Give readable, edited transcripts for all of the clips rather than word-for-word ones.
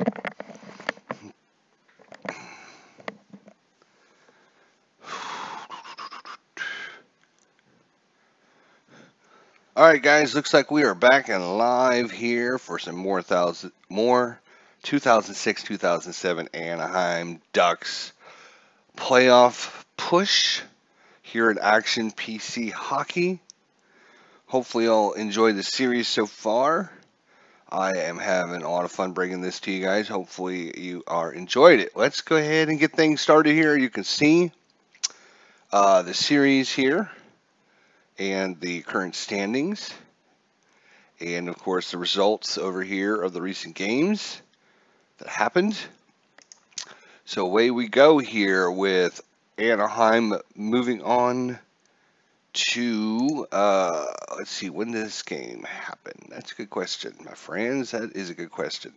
All right, guys. Looks like we are back and live here for some more 2006-2007 Anaheim Ducks playoff push here at Action PC Hockey. Hopefully, you'll enjoy the series so far. I am having a lot of fun bringing this to you guys. Hopefully, you are enjoyed it. Let's go ahead and get things started here. You can see the series here and the current standings. And of course, the results over here of the recent games that happened. So away we go here with Anaheim moving on to, let's see, when did this game happen? That's a good question, my friends. That is a good question.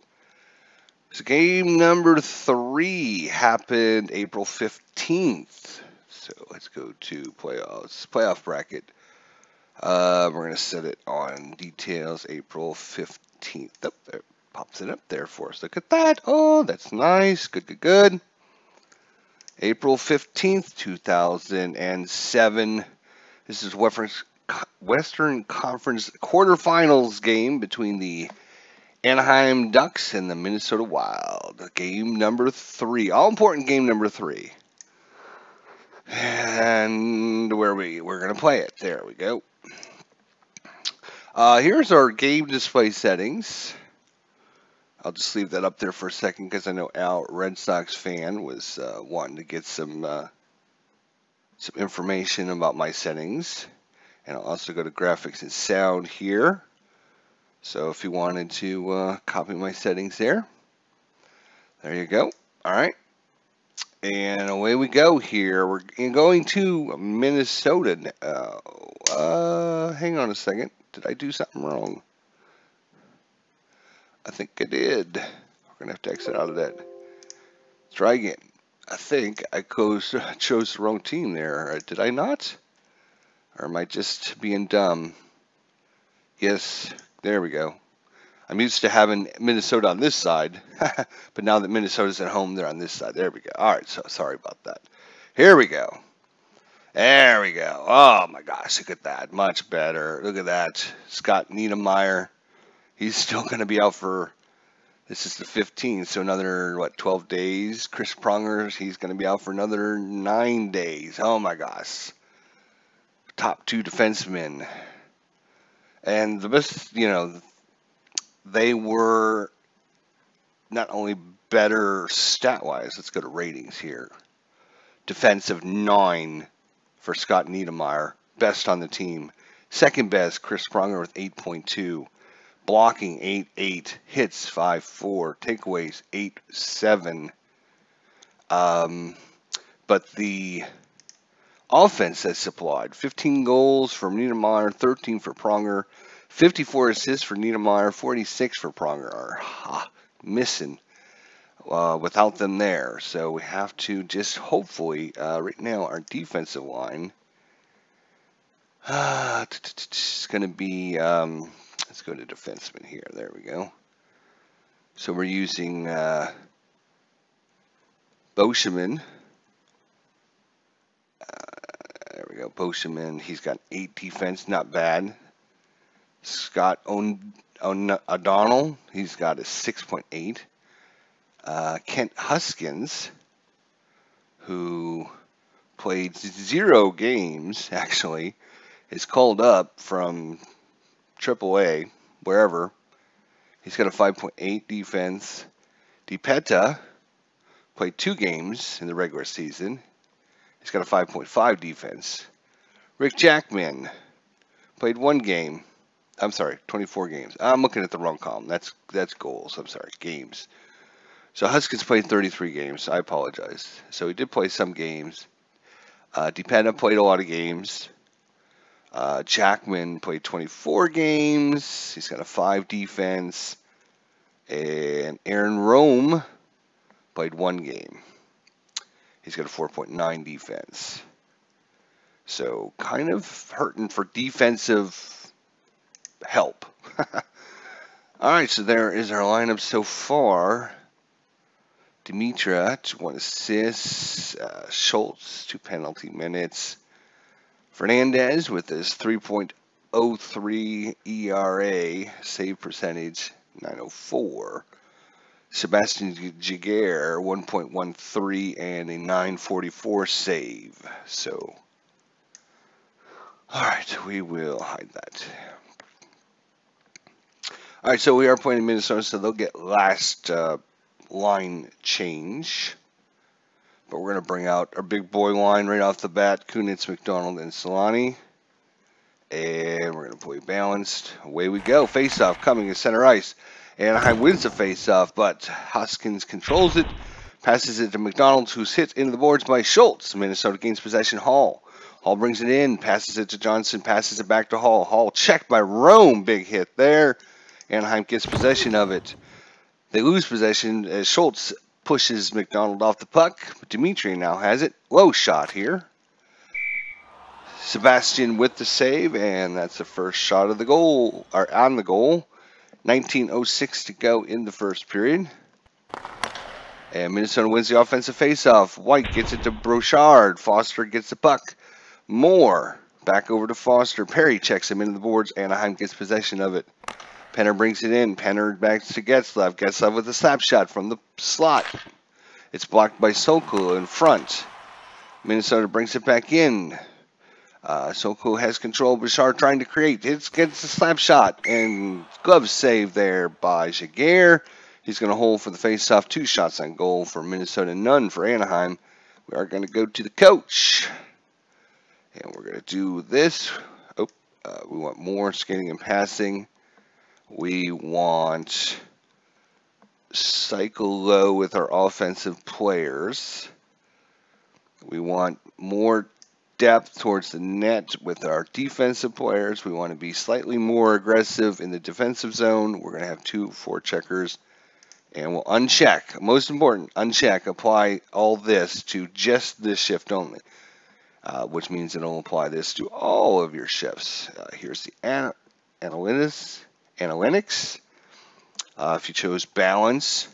So game number 3 happened April 15th. So let's go to playoff bracket. We're going to set it on details April 15th. Oh, there pops it up there for us. Look at that. Oh, that's nice. Good, good, good. April 15th, 2007. This is Western Conference quarterfinals game between the Anaheim Ducks and the Minnesota Wild. Game number 3. All important game number 3. And we're going to play it. There we go. Here's our game display settings. I'll just leave that up there for a second because I know Al, Red Sox fan, was wanting to get some information about my settings. And I'll also go to graphics and sound here. So if you wanted to copy my settings there you go. All right. And away we go here. We're going to Minnesota. Hang on a second. Did I do something wrong? I think I did. We're going to have to exit out of that. Try again. I think I chose the wrong team there. Did I not? Or am I just being dumb? Yes, there we go. I'm used to having Minnesota on this side, but now that Minnesota's at home, they're on this side. There we go. All right, so sorry about that. Here we go. There we go. Oh my gosh, look at that. Much better. Look at that. Scott Niedermayer. He's still going to be out for, this is the 15th, so another, 12 days. Chris Pronger, he's going to be out for another 9 days. Oh my gosh. Top 2 defensemen. And the best, they were not only better stat-wise, let's go to ratings here. Defensive 9 for Scott Niedermayer, best on the team. Second best, Chris Pronger with 8.2. Blocking 8.8, hits 5.4, takeaways 8.7. But the offense that's supplied, 15 goals for Niedermayer, 13 for Pronger, 54 assists for Niedermayer, 46 for Pronger are missing without them there. So we have to just hopefully, right now, our defensive line it's going to be, let's go to defenseman here. There we go. So we're using Boscheman. There we go, Boscheman. He's got 8 defense, not bad. Scott O'Donnell, he's got a 6.8. Kent Huskins, who played 0 games, actually, is called up from AAA, wherever. He's got a 5.8 defense. DiPetta played 2 games in the regular season. He's got a 5.5 defense. Rick Jackman played 1 game. I'm sorry, 24 games. I'm looking at the wrong column. That's goals. I'm sorry, games. So Huskins played 33 games. I apologize. So he did play some games. DiPetta played a lot of games. Jackman played 24 games. He's got a 5 defense. And Aaron Rome played 1 game. He's got a 4.9 defense. So kind of hurting for defensive help. All right, so there is our lineup so far. Dimitra, 1 assist. Schultz, 2 penalty minutes. Fernandez with his 3.03 ERA, save percentage 904. Sebastian Jaguar, 1.13 and a 944 save. So, all right, we will hide that. All right, so we are playing in Minnesota, so they'll get last line change. But we're going to bring out our big boy line right off the bat. Kunitz, McDonald, and Solani. And we're going to play balanced. Away we go. Face-off coming to center ice. Anaheim wins the face-off, but Hoskins controls it. Passes it to McDonald, who's hit into the boards by Schultz. Minnesota gains possession. Hall. Hall brings it in. Passes it to Johnson. Passes it back to Hall. Hall checked by Rome. Big hit there. Anaheim gets possession of it. They lose possession as Schultz pushes McDonald off the puck. But Dimitri now has it. Low shot here. Sebastian with the save, and that's the first shot of the goal, or on the goal. 19:06 to go in the first period. And Minnesota wins the offensive faceoff. White gets it to Brochard. Foster gets the puck. Moore back over to Foster. Perry checks him into the boards. Anaheim gets possession of it. Penner brings it in. Penner back to Getzlav. Getzlav with a slap shot from the slot. It's blocked by Sokol in front. Minnesota brings it back in. Sokol has control. Bouchard trying to create. It gets a slap shot. And glove save there by Jaguar. He's going to hold for the face-off. 2 shots on goal for Minnesota, none for Anaheim. We are going to go to the coach. And we're going to do this. We want more skating and passing. We want cycle low with our offensive players. We want more depth towards the net with our defensive players. We want to be slightly more aggressive in the defensive zone. We're going to have 2 forecheckers. And we'll uncheck. Most important, uncheck. Apply all this to just this shift only. Which means it'll apply this to all of your shifts. Here's the analytics. If you chose balance,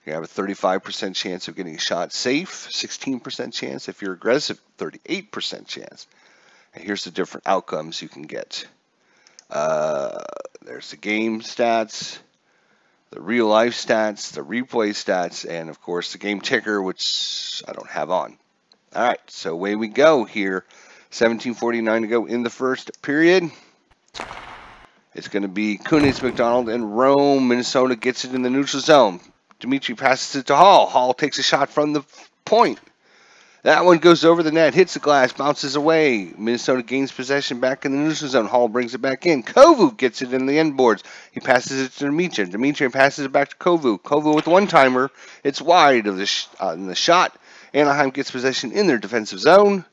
you have a 35% chance of getting shot safe, 16% chance. If you're aggressive, 38% chance. And here's the different outcomes you can get. There's the game stats, the real life stats, the replay stats, and of course the game ticker, which I don't have on. All right, so away we go here. 17:49 to go in the first period. It's going to be Kunitz, McDonald, and Rome. Minnesota gets it in the neutral zone. Dimitri passes it to Hall. Hall takes a shot from the point. That one goes over the net, hits the glass, bounces away. Minnesota gains possession back in the neutral zone. Hall brings it back in. Kovu gets it in the end boards. He passes it to Dimitri. Dimitri passes it back to Kovu. Kovu with one-timer. It's wide of the shot. Anaheim gets possession in their defensive zone.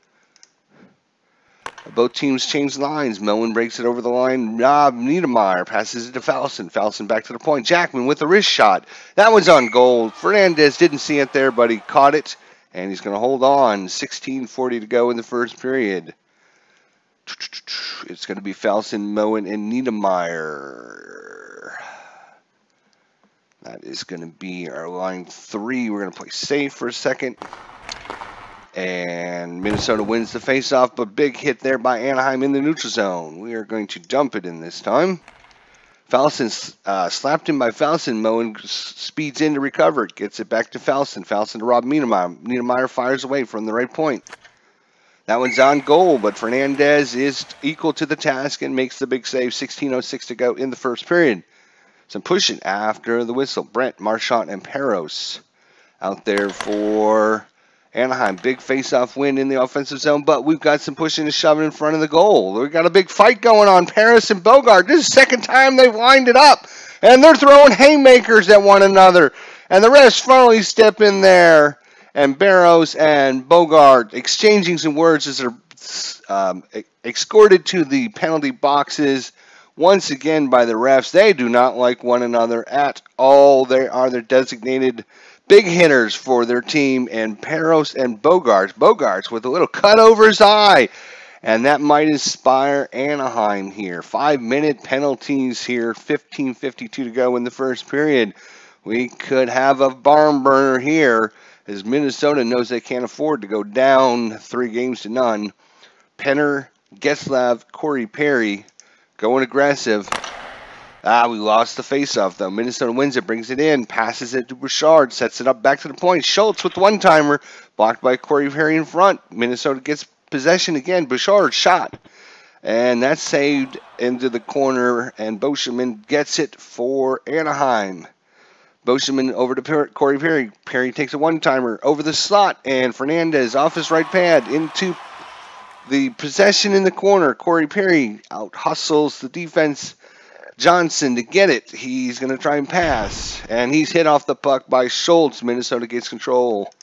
Both teams change lines. Mellon breaks it over the line. Rob Niedermeyer passes it to Falson. Falson back to the point. Jackman with the wrist shot. That one's on goal. Fernandez didn't see it there, but he caught it. And he's going to hold on. 16:40 to go in the first period. It's going to be Falson, Moen, and Niedermeyer. That is going to be our line 3. We're going to play safe for a second. And Minnesota wins the faceoff, but big hit there by Anaheim in the neutral zone. We are going to dump it in this time. Falson slapped him by Falson. Moen speeds in to recover it. Gets it back to Falson. Falson to Rob Niedermeyer. Niedermeyer fires away from the right point. That one's on goal, but Fernandez is equal to the task and makes the big save. 16:06 to go in the first period. Some pushing after the whistle. Brent, Marchand, and Peros out there for Anaheim. Big face-off win in the offensive zone, but we've got some pushing and shoving in front of the goal. We've got a big fight going on. Paris and Bogart. This is the second time they've lined it up, and they're throwing haymakers at one another. And the refs finally step in there, and Barrows and Bogart exchanging some words as they're escorted to the penalty boxes. Once again by the refs. They do not like one another at all. They are their designated big hitters for their team. And Peros and Bogarts with a little cut over his eye. And that might inspire Anaheim here. 5-minute penalties here. 15:52 to go in the first period. We could have a barn burner here as Minnesota knows they can't afford to go down 3-0. Penner, Getzlav, Corey Perry going aggressive. We lost the faceoff though. Minnesota wins it, brings it in, passes it to Bouchard, sets it up back to the point. Schultz with the one-timer, blocked by Corey Perry in front. Minnesota gets possession again. Bouchard shot. And that's saved into the corner, and Boschman gets it for Anaheim. Boschman over to Corey Perry. Perry takes a one-timer over the slot, and Fernandez off his right pad into the possession in the corner. Corey Perry out hustles the defense. Johnson to get it. He's going to try and pass, and he's hit off the puck by Schultz. Minnesota gets control.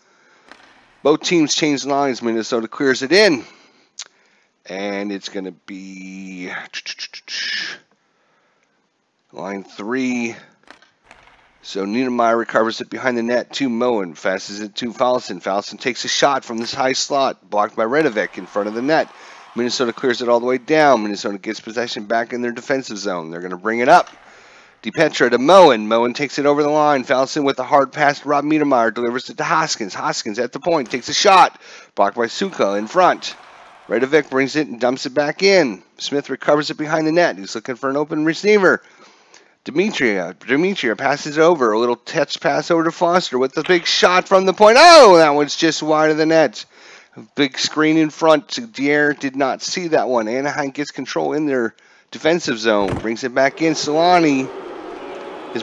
Both teams change lines. Minnesota clears it in. And it's going to be line 3. So Niedermeyer recovers it behind the net to Moen. Passes it to Falson. Falson takes a shot from this high slot. Blocked by Redovec in front of the net. Minnesota clears it all the way down. Minnesota gets possession back in their defensive zone. They're going to bring it up. DiPetra to Moen. Moen takes it over the line. Falson with a hard pass to Rob Niedermeyer. Delivers it to Hoskins. Hoskins at the point. Takes a shot. Blocked by Suka in front. Redovec brings it and dumps it back in. Smith recovers it behind the net. He's looking for an open receiver. Demetria passes over. A little touch pass over to Foster with the big shot from the point. Oh, that one's just wide of the net. Big screen in front. Dier did not see that one. Anaheim gets control in their defensive zone. Brings it back in. Solani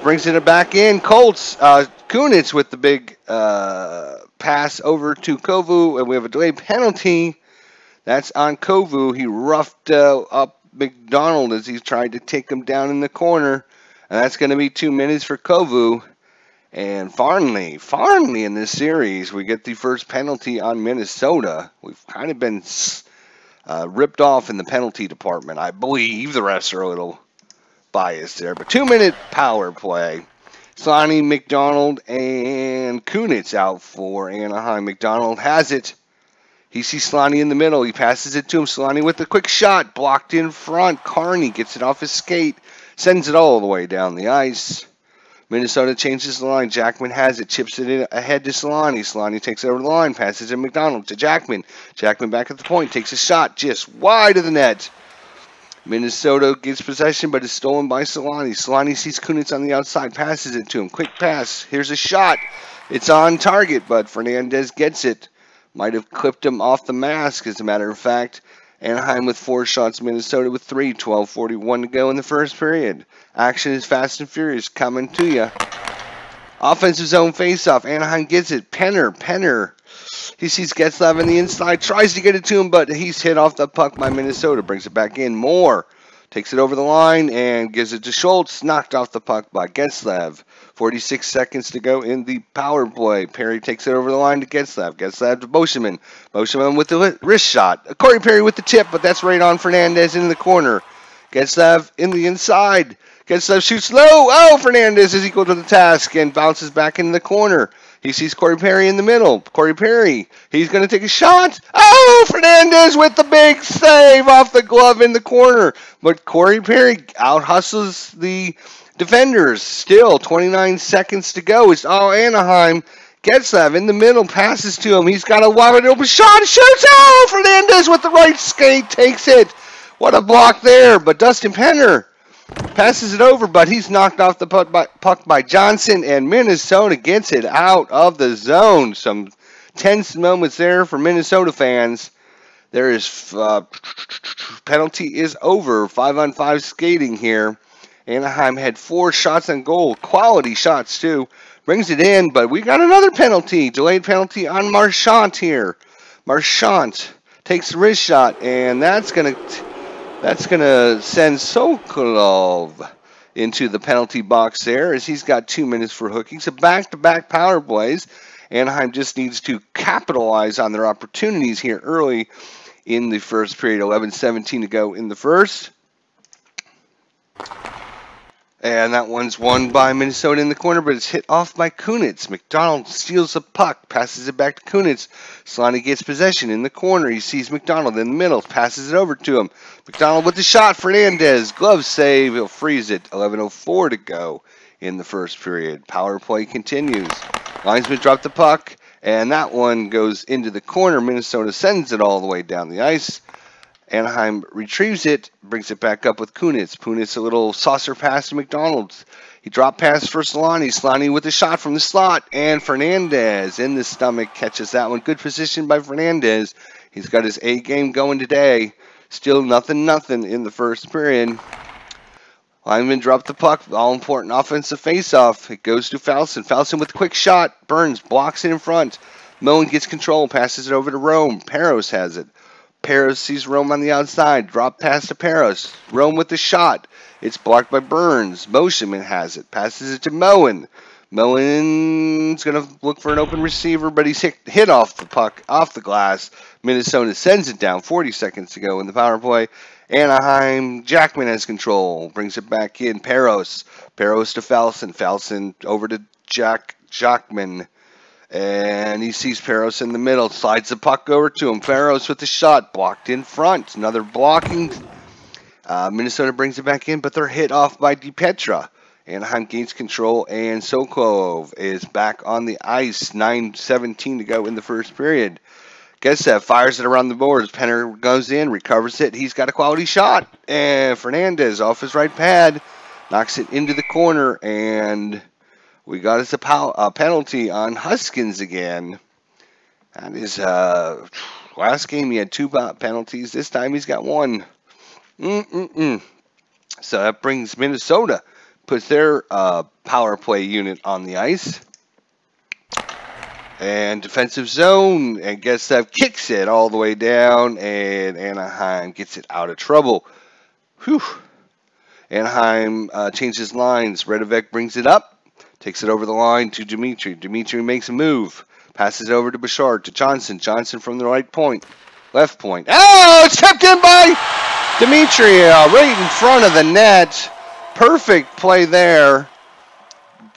brings it back in. Colts. Kunitz with the big pass over to Kovu. And we have a delayed penalty. That's on Kovu. He roughed up McDonald as he tried to take him down in the corner. And that's going to be 2 minutes for Kovu. And Farnley in this series, we get the first penalty on Minnesota. We've kind of been ripped off in the penalty department. I believe the refs are a little biased there. But 2-minute power play. Slonny, McDonald, and Kunitz out for Anaheim. McDonald has it. He sees Solani in the middle. He passes it to him. Solani with a quick shot. Blocked in front. Carney gets it off his skate. Sends it all the way down the ice. Minnesota changes the line. Jackman has it. Chips it in ahead to Solani. Solani takes it over the line. Passes it to McDonald to Jackman. Jackman back at the point. Takes a shot just wide of the net. Minnesota gets possession, but is stolen by Solani. Solani sees Kunitz on the outside. Passes it to him. Quick pass. Here's a shot. It's on target, but Fernandez gets it. Might have clipped him off the mask, as a matter of fact. Anaheim with 4 shots, Minnesota with 3. 12:41 to go in the first period. Action is fast and furious, coming to you. Offensive zone faceoff. Anaheim gets it. Penner. He sees Getzlav on the inside, tries to get it to him, but he's hit off the puck by Minnesota. Brings it back in. Moore takes it over the line and gives it to Schultz. Knocked off the puck by Getzlav. 46 seconds to go in the power play. Perry takes it over the line to Getzlav. Getzlav to Boschman. Boschman with the wrist shot. Corey Perry with the tip, but that's right on Fernandez in the corner. Getzlav in the inside. Getzlav shoots low. Oh, Fernandez is equal to the task and bounces back in the corner. He sees Corey Perry in the middle. Corey Perry, he's going to take a shot. Oh, Fernandez with the big save off the glove in the corner. But Corey Perry out-hustles the defenders. Still 29 seconds to go. It's Anaheim. Getzlav in the middle, passes to him. He's got a wide open shot. Shoots. Oh, Fernandez with the right skate takes it. What a block there. But Dustin Penner passes it over, but he's knocked off the puck by Johnson, and Minnesota gets it out of the zone. Some tense moments there for Minnesota fans. There is penalty is over. 5-on-5 skating here. Anaheim had 4 shots on goal, quality shots too. Brings it in, but we got another penalty, delayed penalty on Marchant here. Marchant takes the wrist shot, and that's gonna send Sokolov into the penalty box there, as he's got 2 minutes for hooking. So back-to-back power plays. Anaheim just needs to capitalize on their opportunities here early in the first period. 11:17 to go in the first. And that one's won by Minnesota in the corner, but it's hit off by Kunitz. McDonald steals the puck, passes it back to Kunitz. Solani gets possession in the corner. He sees McDonald in the middle, passes it over to him. McDonald with the shot. Fernandez, glove save. He'll freeze it. 11:04 to go in the first period. Power play continues. Linesman dropped the puck, and that one goes into the corner. Minnesota sends it all the way down the ice. Anaheim retrieves it, brings it back up with Kunitz. Kunitz a little saucer pass to McDonald's. He dropped pass for Solani. Solani with a shot from the slot, and Fernandez in the stomach catches that one. Good position by Fernandez. He's got his A game going today. Still nothing in the first period. Lineman dropped the puck. All-important offensive face-off. It goes to Falson. Falson with a quick shot. Burns blocks it in front. Moen gets control. Passes it over to Rome. Peros has it. Peros sees Rome on the outside. Drop pass to Peros. Rome with the shot. It's blocked by Burns. Motionman has it. Passes it to Moen. Moen's going to look for an open receiver, but he's hit off the puck, off the glass. Minnesota sends it down 40 seconds to go in the power play. Anaheim, Jackman has control. Brings it back in. Peros. Peros to Falson. Falson over to Jackman. And he sees Peros in the middle. Slides the puck over to him. Peros with the shot. Blocked in front. Another blocking. Minnesota brings it back in, but they're hit off by DiPietra. Anaheim gains control, and Sokolov is back on the ice. 9:17 to go in the first period. Getzlaff fires it around the boards. Penner goes in, recovers it. He's got a quality shot. And Fernandez off his right pad knocks it into the corner, and we got us a penalty on Huskins again. That is, last game he had 2 penalties. This time he's got 1. So that brings Minnesota, puts their power play unit on the ice. And defensive zone, and Getzlaff kicks it all the way down, and Anaheim gets it out of trouble. Whew. Anaheim changes lines. Redovec brings it up. Takes it over the line to Dimitri. Dimitri makes a move. Passes over to Bouchard, to Johnson. Johnson from the right point. Left point. Oh, it's tipped in by Dimitri right in front of the net. Perfect play there.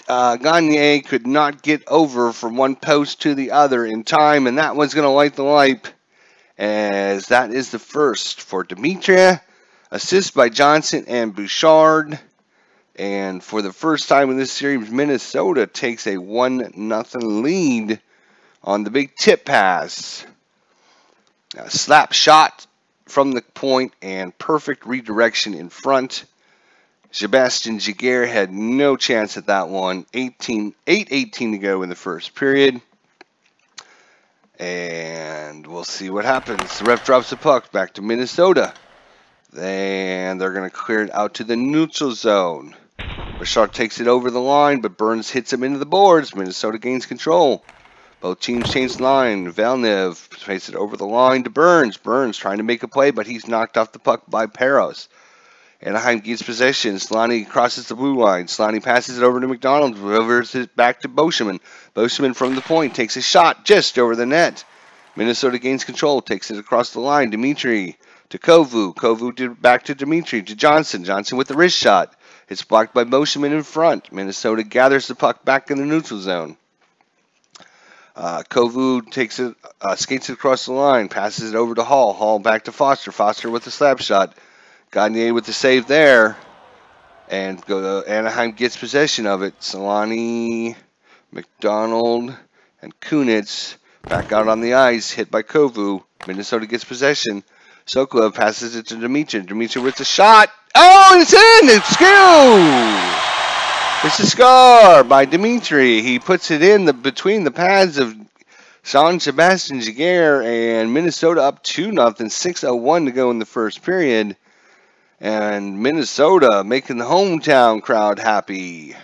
Gagne could not get over from one post to the other in time, and that one's going to light the light, as that is the first for Dimitri. Assist by Johnson and Bouchard. And for the first time in this series, Minnesota takes a 1-0 lead on the big tip pass. A slap shot from the point and perfect redirection in front. Sebastian Giguère had no chance at that one. 8:18 to go in the first period. And we'll see what happens. The ref drops the puck back to Minnesota. And they're going to clear it out to the neutral zone. Bouchard takes it over the line, but Burns hits him into the boards. Minnesota gains control. Both teams change line. Valnev takes it over the line to Burns. Burns trying to make a play, but he's knocked off the puck by Peros. Anaheim gains possession. Solani crosses the blue line. Solani passes it over to McDonald. Delivers it back to Boschman. Boschman from the point takes a shot just over the net. Minnesota gains control. Takes it across the line. Dimitri to Kovu. Kovu back to Dimitri. To Johnson. Johnson with the wrist shot. It's blocked by Boschman in front. Minnesota gathers the puck back in the neutral zone. Kovu takes it, skates it across the line. Passes it over to Hall. Hall back to Foster. Foster with the slap shot. Gagne with the save there. And Anaheim gets possession of it. Solani, McDonald, and Kunitz back out on the ice. Hit by Kovu. Minnesota gets possession. Sokolov passes it to Dimitri. Dimitri with the shot. Oh, it's in! It's It's a score by Dimitri. He puts it in between the pads of Jean-Sebastian Giguère, and Minnesota up 2-0. 6:01 to go in the first period. And Minnesota making the hometown crowd happy.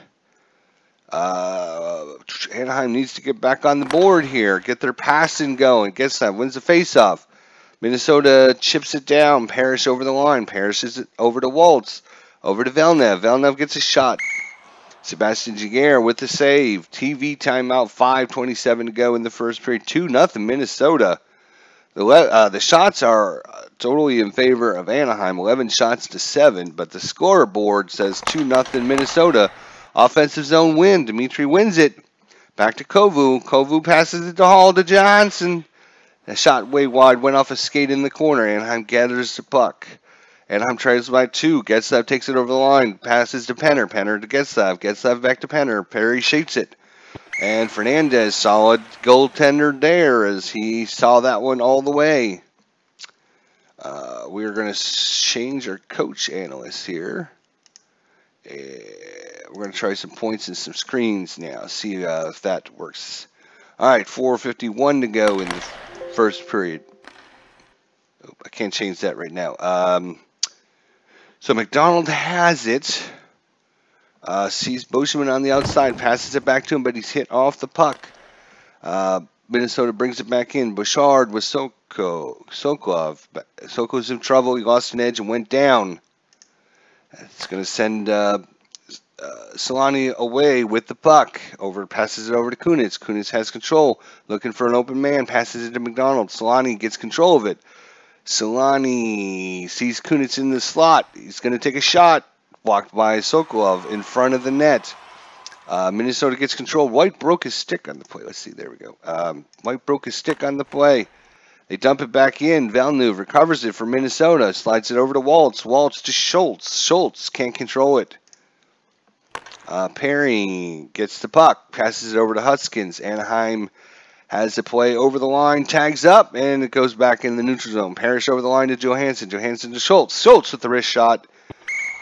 Anaheim needs to get back on the board here. Get their passing going. Getzlaff wins the faceoff. Minnesota chips it down. Parrish over the line. Parrish is over to Waltz. Over to Velnev. Velnev gets a shot. Sebastian Giguère with the save. TV timeout. 5:27 to go in the first period. 2-0 Minnesota. The shots are totally in favor of Anaheim. 11 shots to 7. But the scoreboard says 2-0 Minnesota. Offensive zone win. Dimitri wins it. Back to Kovu. Kovu passes it to Hall to Johnson. A shot way wide, went off a skate in the corner. Anaheim gathers the puck. Anaheim tries by 2. Getzlav takes it over the line. Passes to Penner. Penner to Getzlav. Getzlav back to Penner. Perry shoots it. And Fernandez, solid goaltender there as he saw that one all the way. We're going to change our coach analyst here. We're going to try some points and some screens now. See if that works. All right, 4:51 to go in the first period. Oh, I can't change that right now. So McDonald has it. Sees Boschman on the outside, passes it back to him, but he's hit off the puck. Minnesota brings it back in. Bouchard with Sokolov. Sokol's in trouble. He lost an edge and went down. It's going to send Solani away with the puck. Passes it over to Kunitz. Kunitz has control. Looking for an open man. Passes it to McDonald. Solani gets control of it. Solani sees Kunitz in the slot. He's going to take a shot. Blocked by Sokolov in front of the net. Minnesota gets control. White broke his stick on the play. Let's see. There we go. White broke his stick on the play. They dump it back in. Villeneuve recovers it for Minnesota. Slides it over to Waltz. Waltz to Schultz. Schultz can't control it. Perry gets the puck. Passes it over to Huskins. Anaheim has the play over the line. Tags up. And it goes back in the neutral zone. Parrish over the line to Johansson. Johansson to Schultz. Schultz with the wrist shot.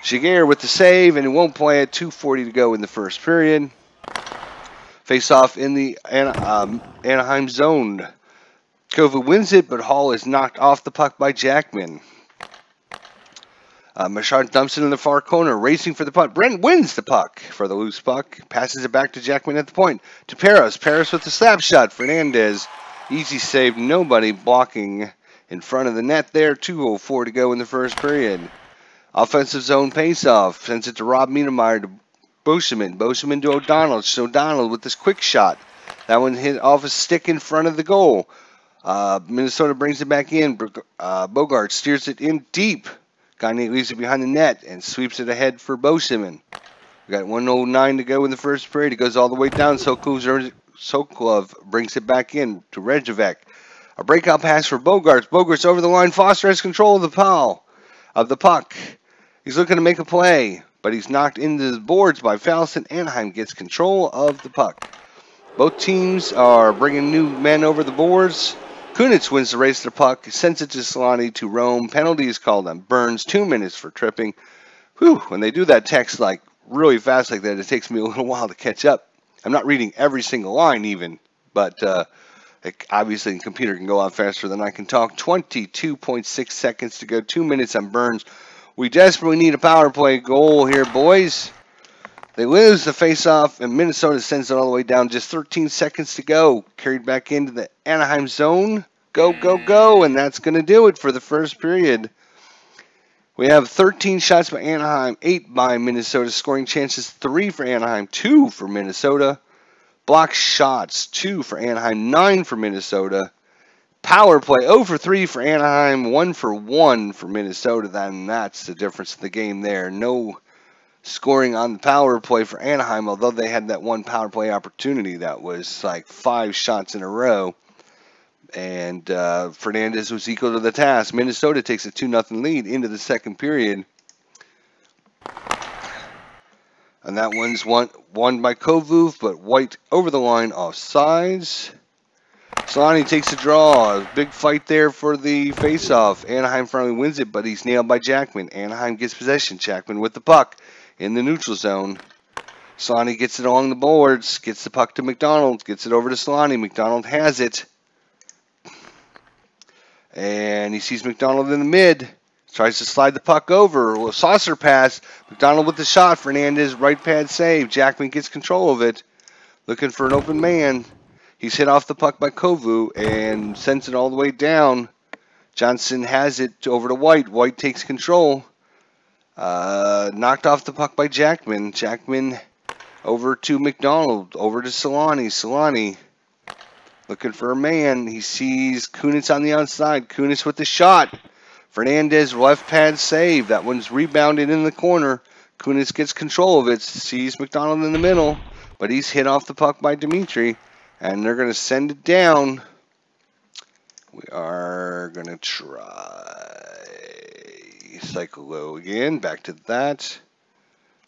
Shigear with the save, and he won't play it. 2:40 to go in the first period. Face-off in the Anaheim zone. Kovu wins it, but Hall is knocked off the puck by Jackman. Machard dumps it in the far corner, racing for the puck. Brent wins the puck for the loose puck. Passes it back to Jackman at the point. To Paris. Paris with the slap shot. Fernandez. Easy save. Nobody blocking in front of the net there. 2:04 to go in the first period. Offensive zone face-off. Sends it to Rob Miedemeyer to Boschman. Boschman to O'Donnell. It's O'Donnell with this quick shot. That one hit off a stick in front of the goal. Minnesota brings it back in. Bogart steers it in deep. Gagne leaves it behind the net and sweeps it ahead for Boschman. We got 1:09 to go in the first period. It goes all the way down. Sokolov brings it back in to Rejevec. A breakout pass for Bogarts. Bogarts over the line. Foster has control of the puck. He's looking to make a play, but he's knocked into the boards by Fallon. Anaheim gets control of the puck. Both teams are bringing new men over the boards. Kunitz wins the race to the puck, sends it to Solani to Rome. Penalty is called on Burns. 2 minutes for tripping. Whew, when they do that text like really fast like that, it takes me a little while to catch up. I'm not reading every single line even, but obviously the computer can go on faster than I can talk. 22.6 seconds to go. 2 minutes on Burns. We desperately need a power play goal here, boys. They lose the face-off, and Minnesota sends it all the way down. Just 13 seconds to go. Carried back into the Anaheim zone. Go, go, go, and that's going to do it for the first period. We have 13 shots by Anaheim, 8 by Minnesota. Scoring chances, 3 for Anaheim, 2 for Minnesota. Block shots, 2 for Anaheim, 9 for Minnesota. Power play, 0 for 3 for Anaheim, 1 for 1 for Minnesota. Then that's the difference in the game there. No scoring on the power play for Anaheim, although they had that one power play opportunity that was like 5 shots in a row. And Fernandez was equal to the task. Minnesota takes a 2-0 lead into the second period. And that one's won by Kovuv, but White over the line offsides. Solani takes a draw. A big fight there for the faceoff. Anaheim finally wins it, but he's nailed by Jackman. Anaheim gets possession. Jackman with the puck in the neutral zone. Solani gets it along the boards. Gets the puck to McDonald. Gets it over to Solani. McDonald has it. And he sees McDonald in the mid. Tries to slide the puck over. A saucer pass. McDonald with the shot. Fernandez right pad save. Jackman gets control of it. Looking for an open man. He's hit off the puck by Kovu and sends it all the way down. Johnson has it over to White. White takes control. Knocked off the puck by Jackman. Jackman over to McDonald. Over to Solani. Solani looking for a man. He sees Kunitz on the outside. Kunitz with the shot. Fernandez left pad save. That one's rebounded in the corner. Kunitz gets control of it. Sees McDonald in the middle. But he's hit off the puck by Dimitri. And they're going to send it down. We are going to try Cycle low again. Back to that.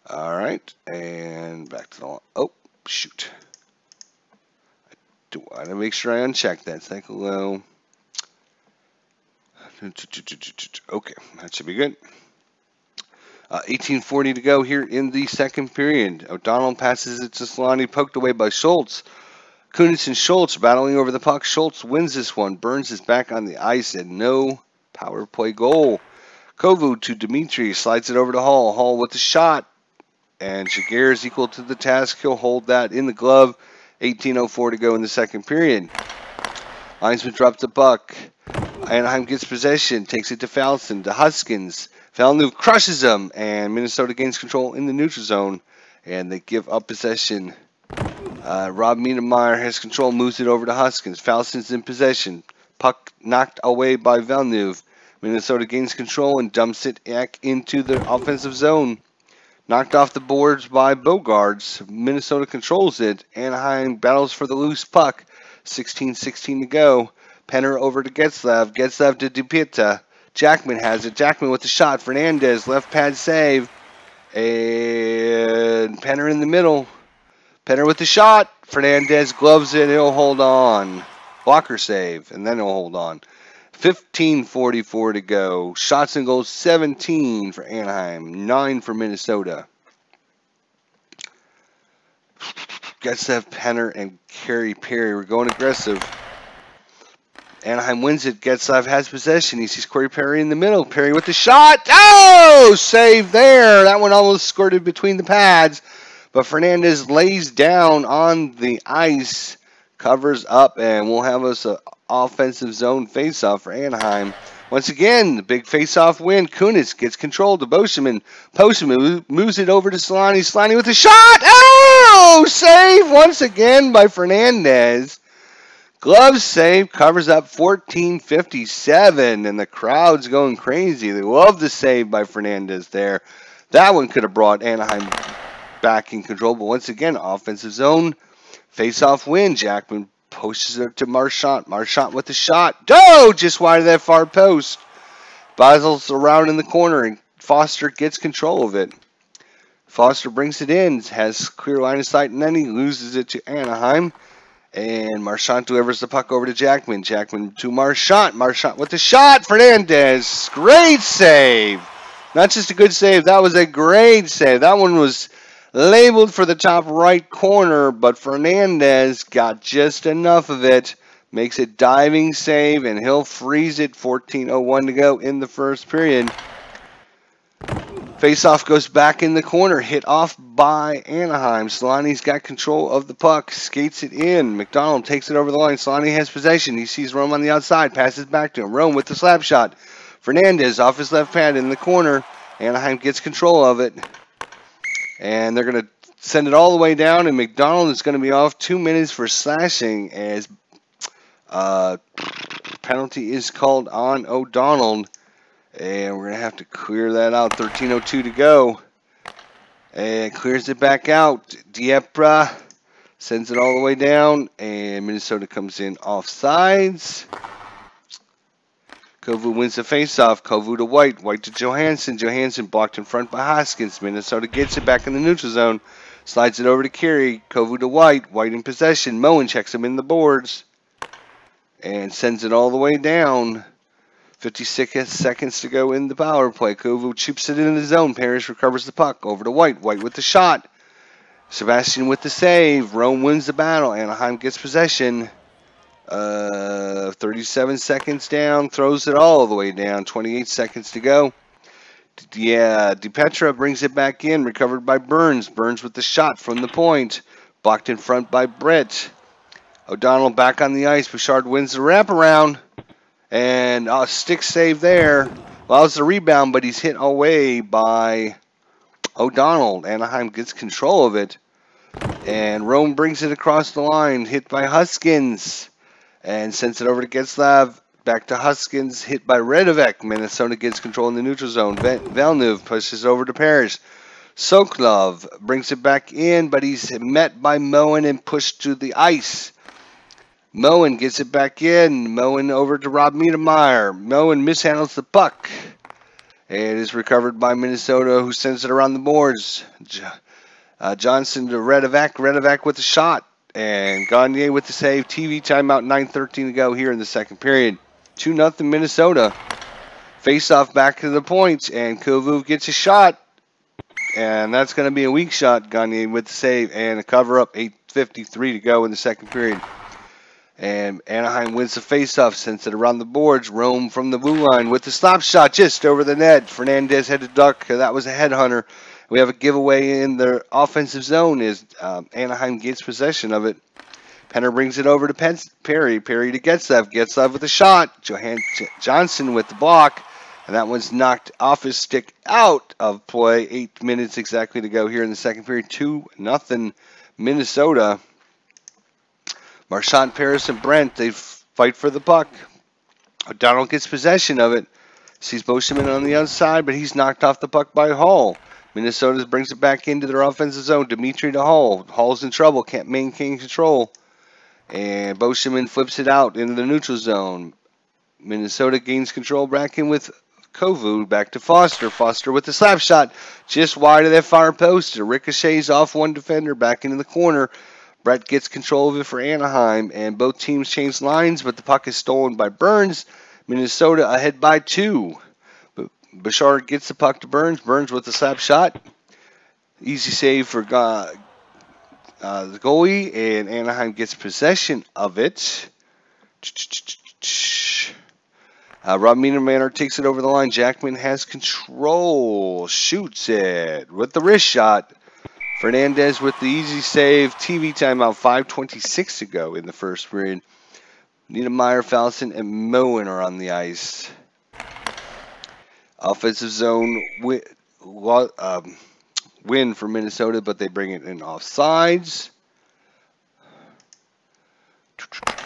All right. And back to the... Oh, shoot. Do I want to make sure I uncheck that. Cycle low. Okay, that should be good. 18:40 to go here in the second period. O'Donnell passes it to Solani, poked away by Schultz. Kunitz and Schultz battling over the puck. Schultz wins this one. Burns is back on the ice and no power play goal. Kovu to Dimitri, slides it over to Hall. Hall with the shot. And Jaguar is equal to the task. He'll hold that in the glove. 18:04 to go in the second period. Linesman drops the puck. Anaheim gets possession, takes it to Falson, to Huskins. Villeneuve crushes him, and Minnesota gains control in the neutral zone, and they give up possession. Rob Miedemeyer has control, moves it over to Huskins. Falson's in possession. Puck knocked away by Villeneuve. Minnesota gains control and dumps it back into the offensive zone. Knocked off the boards by Bogarts. Minnesota controls it. Anaheim battles for the loose puck. 16:16 to go. Penner over to Getzlav. Getzlav to Dupita. Jackman has it. Jackman with the shot. Fernandez, left pad save. And Penner in the middle. Penner with the shot. Fernandez gloves it. He'll hold on. Blocker save. And then he'll hold on. 15:44 to go. Shots and goals 17 for Anaheim. 9 for Minnesota. Getzlav, Penner, and Carey Perry. We're going aggressive. Anaheim wins it. Getzlav has possession. He sees Corey Perry in the middle. Perry with the shot. Oh! Save there. That one almost squirted between the pads. But Fernandez lays down on the ice. Covers up. And we'll have us an offensive zone faceoff for Anaheim. Once again, the big faceoff win. Kunitz gets control to Boschman. Boschman moves it over to Solani. Solani with the shot. Oh! Save once again by Fernandez. Glove save, covers up 14:57, and the crowd's going crazy. They love the save by Fernandez there. That one could have brought Anaheim back in control, but once again, offensive zone, face-off win. Jackman pushes it to Marchant. Marchant with the shot. Oh, just wide of that far post. Basil's around in the corner, and Foster gets control of it. Foster brings it in, has clear line of sight, and then he loses it to Anaheim. And Marchant delivers the puck over to Jackman. Jackman to Marchant. Marchant with the shot. Fernandez. Great save. Not just a good save. That was a great save. That one was labeled for the top right corner, but Fernandez got just enough of it. Makes a diving save, and he'll freeze it. 14:01 to go in the first period. Faceoff goes back in the corner, hit off by Anaheim. Solani's got control of the puck, skates it in. McDonald takes it over the line. Solani has possession. He sees Rome on the outside, passes back to him. Rome with the slap shot. Fernandez off his left pad in the corner. Anaheim gets control of it. And they're going to send it all the way down, and McDonald is going to be off 2 minutes for slashing as penalty is called on O'Donnell. And we're going to have to clear that out. 13:02 to go. And clears it back out. Diepra sends it all the way down. And Minnesota comes in offsides. Kovu wins the faceoff. Kovu to White. White to Johansson. Johansson blocked in front by Hoskins. Minnesota gets it back in the neutral zone. Slides it over to Carey. Kovu to White. White in possession. Moen checks him in the boards. And sends it all the way down. 56 seconds to go in the power play. Kovu chips it in the zone. Parrish recovers the puck. Over to White. White with the shot. Sebastian with the save. Rome wins the battle. Anaheim gets possession. 37 seconds down. Throws it all the way down. 28 seconds to go. Yeah, DiPetra brings it back in. Recovered by Burns. Burns with the shot from the point. Blocked in front by Brett. O'Donnell back on the ice. Bouchard wins the wraparound. And a stick save there. Allows the rebound, but he's hit away by O'Donnell. Anaheim gets control of it. And Rome brings it across the line. Hit by Huskins. And sends it over to Getzlav. Back to Huskins. Hit by Redovec. Minnesota gets control in the neutral zone. Villeneuve pushes over to Parrish. Sokolov brings it back in, but he's met by Moen and pushed to the ice. Moen gets it back in. Moen over to Rob Miedemeyer. Moen mishandles the puck. It is recovered by Minnesota, who sends it around the boards. Johnson to Redovac. Redovac with the shot. And Gagne with the save. TV timeout, 9:13 to go here in the second period. 2-0 Minnesota. Face-off back to the points, and Kovu gets a shot. And that's going to be a weak shot. Gagne with the save and a cover-up. 8:53 to go in the second period. And Anaheim wins the faceoff, sends it around the boards. Rome from the blue line with the slap shot just over the net. Fernandez had to duck. That was a headhunter. We have a giveaway in their offensive zone as Anaheim gets possession of it. Penner brings it over to Perry. Perry to Getzev. Getzev with a shot. Johnson with the block. And that one's knocked off his stick out of play. 8 minutes exactly to go here in the second period. 2-0 Minnesota. Marchand, Paris, and Brent, they fight for the puck. O'Donnell gets possession of it. Sees Boschman on the outside, but he's knocked off the puck by Hall. Minnesota brings it back into their offensive zone. Dimitri to Hall. Hall's in trouble, can't maintain control. And Boschman flips it out into the neutral zone. Minnesota gains control back in with Kovu. Back to Foster. Foster with the slap shot. Just wide of that far post. It ricochets off one defender back into the corner. Brett gets control of it for Anaheim, and both teams change lines, but the puck is stolen by Burns. Minnesota ahead by 2. Bouchard gets the puck to Burns. Burns with the slap shot. Easy save for the goalie, and Anaheim gets possession of it. Rob Niedermayer takes it over the line. Jackman has control. Shoots it with the wrist shot. Fernandez with the easy save. TV timeout, 5:26 to go in the first period. Niedermayer, Fallon, and Moen are on the ice. Offensive zone win for Minnesota, but they bring it in offsides.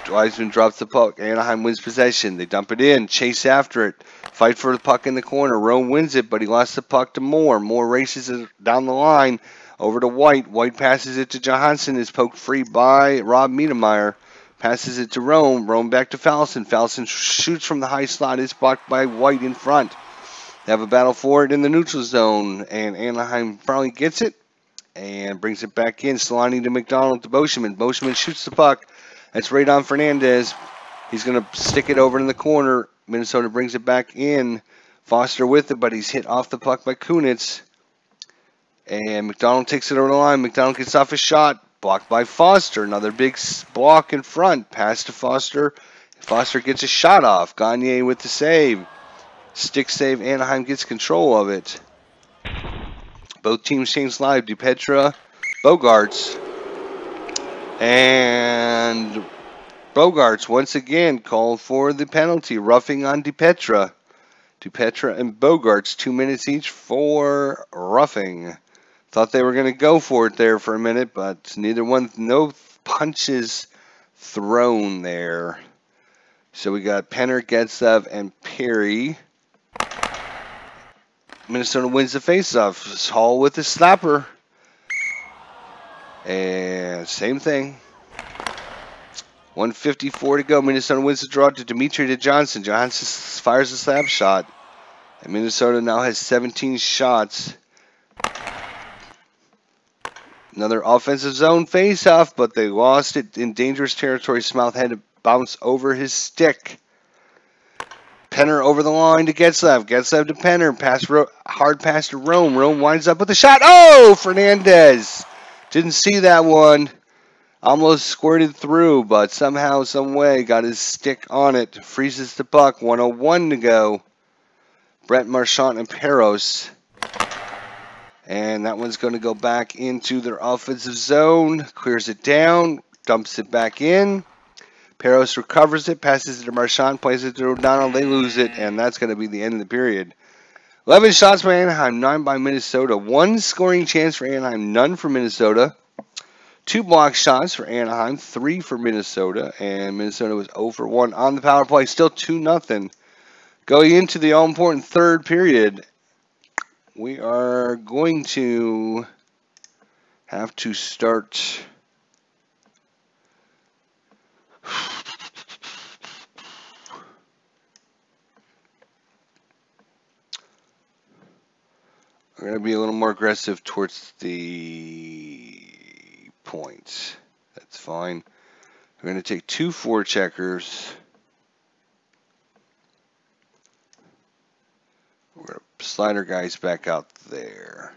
Wiseman drops the puck. Anaheim wins possession. They dump it in. Chase after it. Fight for the puck in the corner. Rome wins it, but he lost the puck to Moore. Moore races it down the line. Over to White. White passes it to Johansson. Is poked free by Rob Niedermayer. Passes it to Rome. Rome back to Fallon. Fallon shoots from the high slot. Is blocked by White in front. They have a battle for it in the neutral zone. And Anaheim finally gets it. And brings it back in. Solani to McDonald to Boschman. Boschman shoots the puck. That's right on Fernandez. He's going to stick it over in the corner. Minnesota brings it back in. Foster with it, but he's hit off the puck by Kunitz. And McDonald takes it over the line. McDonald gets off his shot. Blocked by Foster. Another big block in front. Pass to Foster. Foster gets a shot off. Gagne with the save. Stick save. Anaheim gets control of it. Both teams change live. DiPetra, Bogarts. And Bogarts once again called for the penalty. Roughing on DiPetra. DiPetra and Bogarts, 2 minutes each for roughing. Thought they were going to go for it there for a minute, but neither one, no punches thrown there. So we got Penner, Getzev, and Perry. Minnesota wins the faceoff. Hall with the snapper. And same thing. 1:54 to go. Minnesota wins the draw to Dimitri to Johnson. Johnson fires a slap shot. And Minnesota now has 17 shots. Another offensive zone face-off, but they lost it in dangerous territory. Smouth had to bounce over his stick. Penner over the line to Getzev. Getzev to Penner. Hard pass to Rome. Rome winds up with a shot. Oh, Fernandez. Didn't see that one. Almost squirted through, but somehow, some way, got his stick on it. Freezes the puck. 1:01 to go. Brent Marchand and Peros. And that one's going to go back into their offensive zone. Clears it down. Dumps it back in. Peros recovers it. Passes it to Marchand. Plays it to O'Donnell. They lose it. And that's going to be the end of the period. 11 shots for Anaheim. 9 by Minnesota. 1 scoring chance for Anaheim. None for Minnesota. 2 block shots for Anaheim. 3 for Minnesota. And Minnesota was 0 for 1 on the power play. Still 2-0. Going into the all-important third period, we are going to have to start We're going to be a little more aggressive towards the point. That's fine. We're going to take 2 forecheckers. We're going to slide our guys back out there.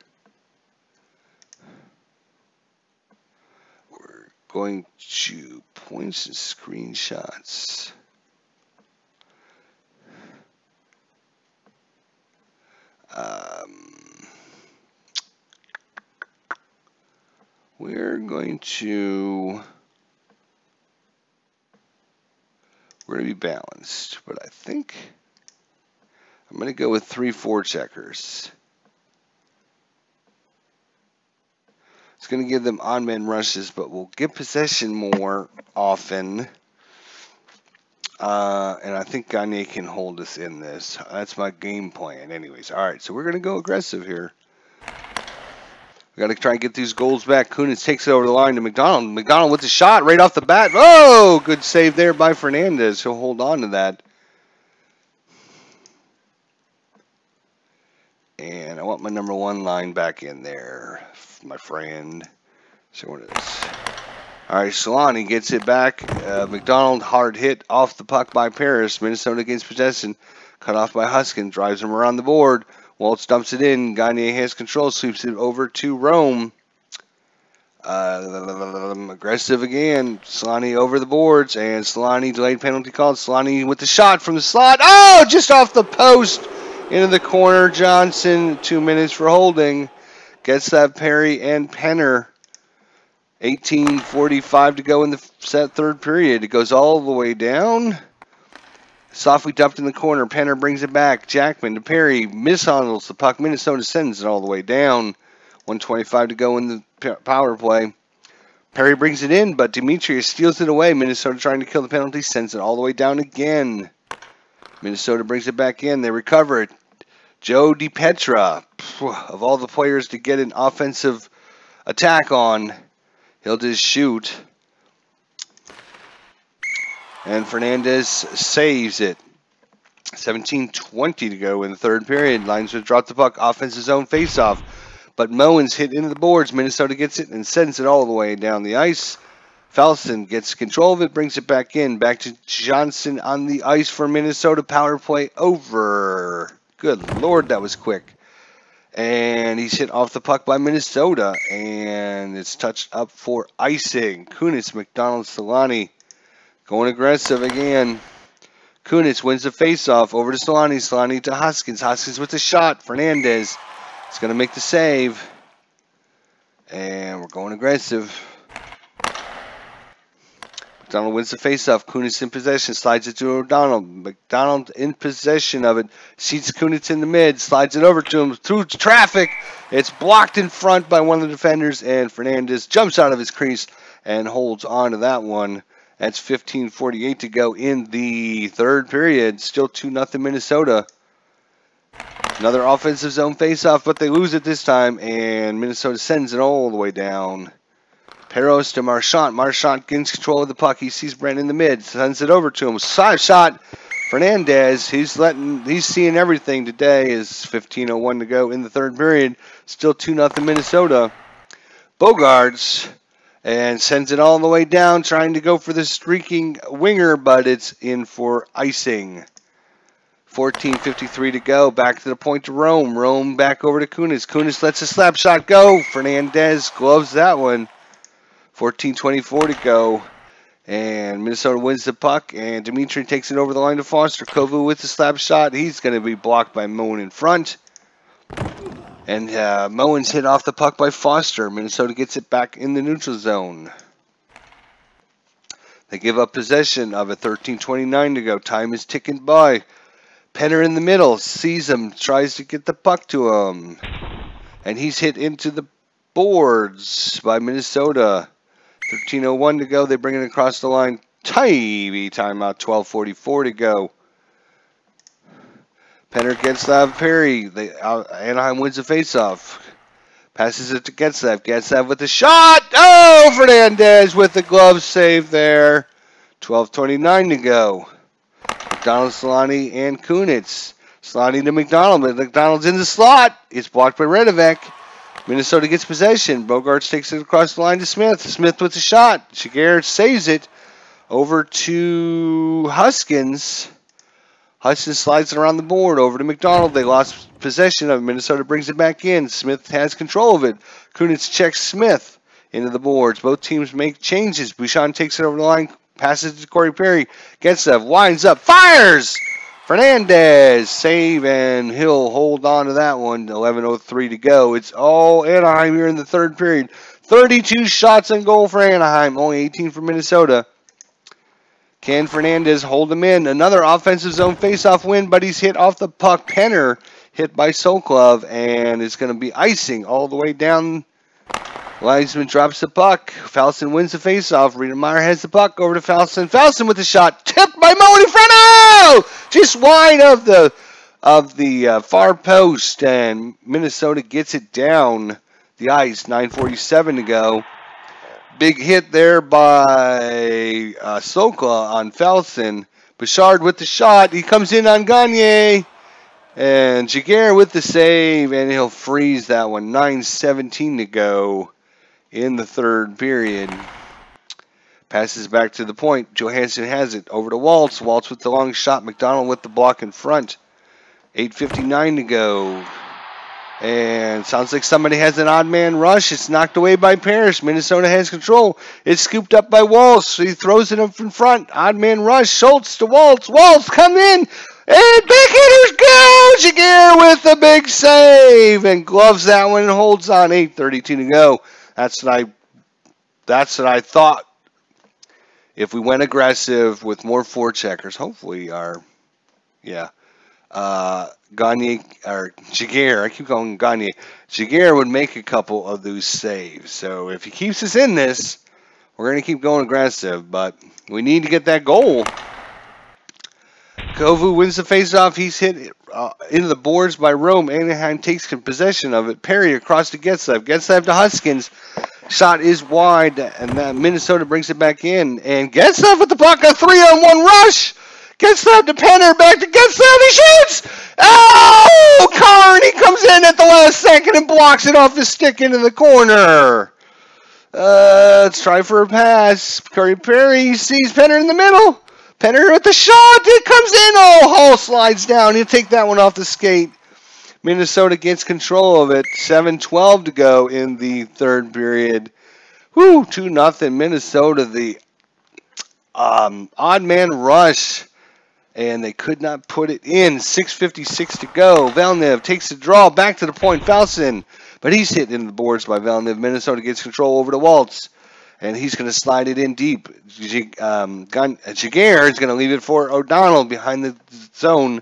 We're going to points and screenshots. We're going to be balanced, but I think I'm going to go with 3 forecheckers. It's going to give them odd man rushes, but we'll get possession more often. And I think Gagne can hold us in this. That's my game plan anyways. All right, so we're going to go aggressive here. We got to try and get these goals back. Kunitz takes it over the line to McDonald. McDonald with the shot right off the bat. Oh, good save there by Fernandez. He'll hold on to that. And I want my number 1 line back in there, my friend. So what is? All right, Solani gets it back. McDonald hard hit off the puck by Paris. Minnesota gains possession. Cut off by Huskin. Drives him around the board. Waltz dumps it in. Gagne has control. Sweeps it over to Rome. Aggressive again. Solani over the boards. And Solani delayed penalty called. Solani with the shot from the slot. Oh, just off the post. Into the corner. Johnson, 2 minutes for holding. Gets that Perry and Penner. 18:45 to go in the third period. It goes all the way down. Softly dumped in the corner. Penner brings it back. Jackman to Perry. Mishandles the puck. Minnesota sends it all the way down. 1:25 to go in the power play. Perry brings it in, but Demetrius steals it away. Minnesota trying to kill the penalty. Sends it all the way down again. Minnesota brings it back in. They recover it. Joe DiPetra, of all the players to get an offensive attack on, he'll just shoot. And Fernandez saves it. 17:20 to go in the third period. Linesman dropped the puck. Offensive zone faceoff. But Moens hit into the boards. Minnesota gets it and sends it all the way down the ice. Falston gets control of it, brings it back in. Back to Johnson on the ice for Minnesota. Power play over. Good Lord, that was quick. And he's hit off the puck by Minnesota. And it's touched up for icing. Kunitz, McDonald, Solani going aggressive again. Kunitz wins the faceoff over to Solani. Solani to Hoskins. Hoskins with the shot. Fernandez is going to make the save. And we're going aggressive. McDonald wins the faceoff. Kunitz in possession. Slides it to O'Donnell. McDonald in possession of it. Seats Kunitz in the mid. Slides it over to him through traffic. It's blocked in front by one of the defenders. And Fernandez jumps out of his crease and holds on to that one. That's 15:48 to go in the third period. Still 2-0 Minnesota. Another offensive zone faceoff, but they lose it this time. And Minnesota sends it all the way down. Peros to Marchant. Marchant gains control of the puck. He sees Brent in the mid. Sends it over to him. Side shot. Fernandez. He's seeing everything today. Is 15:01 to go in the third period. Still 2-0 Minnesota. Bogarts and sends it all the way down, trying to go for the streaking winger, but it's in for icing. 14:53 to go. Back to the point to Rome. Rome back over to Kunitz. Kunitz lets a slap shot go. Fernandez gloves that one. 14:24 to go. And Minnesota wins the puck. And Dimitri takes it over the line to Foster. Kovu with the slap shot. He's going to be blocked by Moen in front. And Moen's hit off the puck by Foster. Minnesota gets it back in the neutral zone. They give up possession of it. 13:29 to go. Time is ticking by. Penner in the middle. Sees him. Tries to get the puck to him. And he's hit into the boards by Minnesota. 13:01 to go. They bring it across the line. Tiny timeout. 12:44 to go. Penner gets Perry. Anaheim wins the faceoff. Passes it to Getsav. Getsav with the shot. Oh, Fernandez with the glove save there. 12:29 to go. McDonald, Solani, and Kunitz. Sliding to McDonald, but McDonald's in the slot. It's blocked by Redevec. Minnesota gets possession. Bogarts takes it across the line to Smith. Smith with the shot. Jaguar saves it. Over to Huskins. Huskins slides it around the board. Over to McDonald. They lost possession of it. Minnesota brings it back in. Smith has control of it. Kunitz checks Smith into the boards. Both teams make changes. Bouchon takes it over the line. Passes to Corey Perry. Gets up. Winds up. Fires! Fernandez, save, and he'll hold on to that one. 11:03 to go. It's all Anaheim here in the third period. 32 shots on goal for Anaheim, only 18 for Minnesota. Can Fernandez hold him in? Another offensive zone faceoff win, but he's hit off the puck. Penner hit by Sokolov, and it's going to be icing all the way down. Weisman drops the puck. Falson wins the faceoff. Riedermeyer has the puck over to Falson. Falson with the shot. Tipped by Molinfreno! Just wide of the far post. And Minnesota gets it down the ice. 9:47 to go. Big hit there by Sokola on Falson. Bouchard with the shot. He comes in on Gagne. And Jaguar with the save. And he'll freeze that one. 9:17 to go in the third period. Passes back to the point. Johansson has it. Over to Waltz. Waltz with the long shot. McDonald with the block in front. 8:59 to go. And sounds like somebody has an odd man rush. It's knocked away by Parrish. Minnesota has control. It's scooped up by Waltz. He throws it up in front. Odd man rush. Schultz to Waltz. Waltz come in. And backhanders go! Jaguar with the big save. And gloves that one and holds on. 8:32 to go. That's what I thought. If we went aggressive with more forecheckers, hopefully Gagne or Jaguar, I keep calling Gagne. Jaguar would make a couple of those saves. So if he keeps us in this, we're going to keep going aggressive. But we need to get that goal. Kovu wins the faceoff. He's hit into the boards by Rome. Anaheim takes possession of it. Perry across to Getzlav. Getzlav to Huskins. Shot is wide, and Minnesota brings it back in. And Getzlav with the block, a 3-on-1 rush. Getzlav to Penner, back to Getzlav. He shoots! Oh! Carney comes in at the last second and blocks it off the stick into the corner. Let's try for a pass. Corey Perry sees Penner in the middle. Penner with the shot. It comes in. Oh, Hall slides down. He'll take that one off the skate. Minnesota gets control of it. 7:12 to go in the third period. Woo, 2-0 Minnesota. The odd man rush, and they could not put it in. 6:56 to go. Valnev takes the draw back to the point. Falson, but he's hit in the boards by Valnev. Minnesota gets control over to Waltz, and he's going to slide it in deep. Jaguar is going to leave it for O'Donnell behind the zone.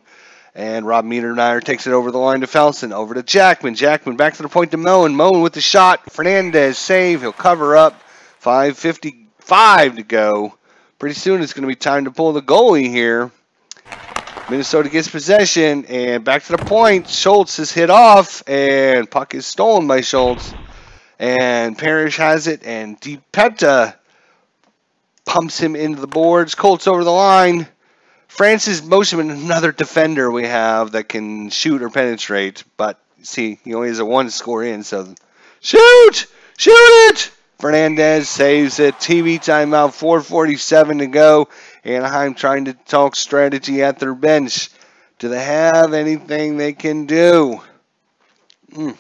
And Rob Niedermeyer takes it over the line to Falson. Over to Jackman. Jackman back to the point to Moen. Moen with the shot. Fernandez save. He'll cover up. 5:55 to go. Pretty soon it's going to be time to pull the goalie here. Minnesota gets possession. And back to the point. Schultz is hit off. And puck is stolen by Schultz. And Parrish has it. And DiPetta pumps him into the boards. Colts over the line. Francis Moshman, another defender we have that can shoot or penetrate. But, see, he only has a one score in, so shoot! Shoot it! Fernandez saves it. TV timeout, 4:47 to go. Anaheim trying to talk strategy at their bench. Do they have anything they can do? We're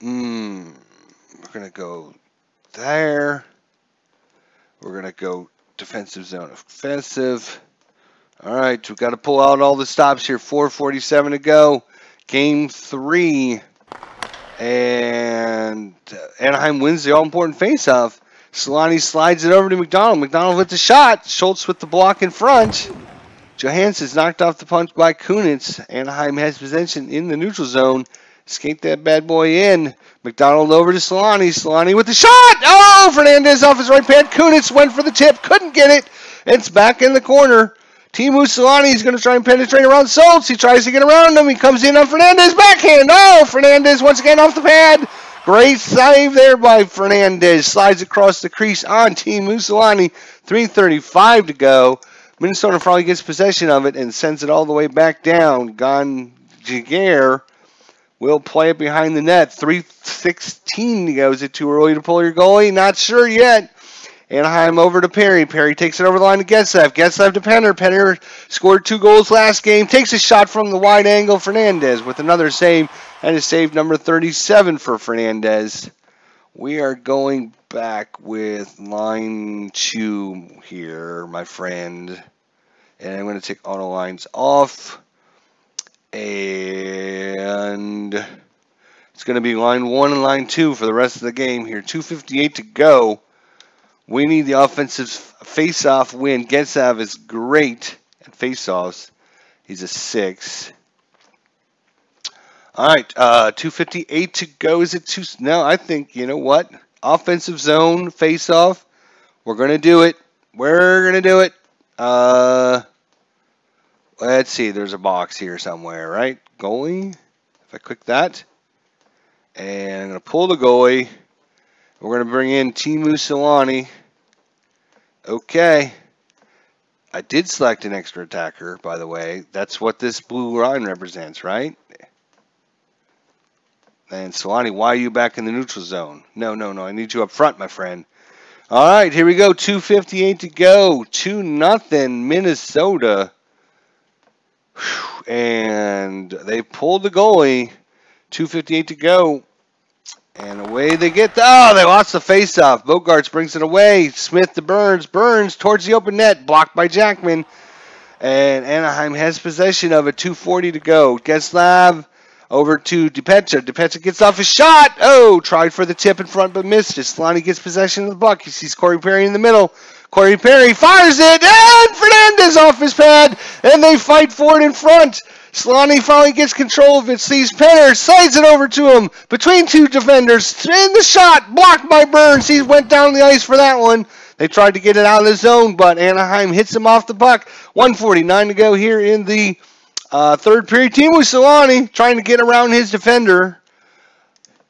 going to go there. We're going to go defensive zone offensive. All right, we've got to pull out all the stops here. 4:47 to go. Game 3. And Anaheim wins the all-important faceoff. Solani slides it over to McDonald. McDonald with the shot. Schultz with the block in front. Johansson's knocked off the punch by Kunitz. Anaheim has possession in the neutral zone. Skate that bad boy in. McDonald over to Solani. Solani with the shot. Oh, Fernandez off his right pad. Kunitz went for the tip. Couldn't get it. It's back in the corner. Teemu Solani is going to try and penetrate around Schultz. He tries to get around him. He comes in on Fernandez. Backhand. Oh, Fernandez once again off the pad. Great save there by Fernandez. Slides across the crease on Teemu Solani. 3:35 to go. Minnesota probably gets possession of it and sends it all the way back down. Jaguar will play it behind the net. 3:16 to go. Is it too early to pull your goalie? Not sure yet. Anaheim over to Perry. Perry takes it over the line to Getzev. Getzev to Penner. Penner scored 2 goals last game. Takes a shot from the wide angle. Fernandez with another save. And a save number 37 for Fernandez. We are going back with line 2 here, my friend. And I'm going to take auto lines off. And it's going to be line 1 and line 2 for the rest of the game here. 2:58 to go. We need the offensive face-off win. Getzev is great at face-offs. He's a 6. All right, 2:58 to go. Is it too? No, I think, you know what? Offensive zone, face-off. We're going to do it. We're going to do it. Let's see. There's a box here somewhere, right? Goalie. If I click that. And I'm going to pull the goalie. We're going to bring in Teemu Selanne. Okay. I did select an extra attacker, by the way. That's what this blue line represents, right? And Selanne, why are you back in the neutral zone? No. I need you up front, my friend. All right, here we go. 2:58 to go. 2-0 Minnesota. And they pulled the goalie. 2:58 to go. And away they get. Oh, they lost the faceoff. Bogarts brings it away. Smith to Burns. Burns towards the open net. Blocked by Jackman. And Anaheim has possession of it. 2:40 to go. Getzlav over to DiPecha. DiPecha gets off his shot. Oh, tried for the tip in front but missed it. Selanne gets possession of the puck. He sees Corey Perry in the middle. Corey Perry fires it. And Fernandez off his pad. And they fight for it in front. Selanne finally gets control of it, sees Penner, slides it over to him, between 2 defenders, in the shot, blocked by Burns. He went down the ice for that one. They tried to get it out of the zone, but Anaheim hits him off the puck. 1:49 to go here in the third period. Teemu Selanne trying to get around his defender.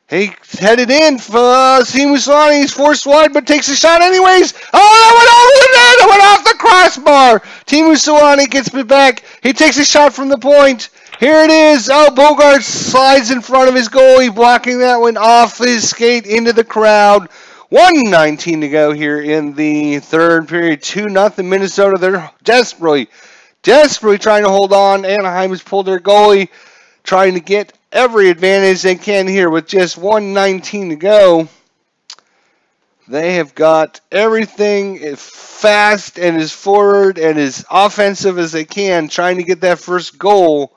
He headed in for Teemu Selanne. He's forced wide, but takes a shot anyways. Oh, that went over the net. It went off the crossbar. Teemu Selanne gets it back. He takes a shot from the point. Here it is. Oh, Bogart slides in front of his goalie, blocking that one off his skate into the crowd. 1:19 to go here in the third period. 2-0 Minnesota. They're desperately trying to hold on. Anaheim has pulled their goalie, trying to get every advantage they can here with just 1:19 to go. They have got everything as fast and as forward and as offensive as they can, trying to get that first goal.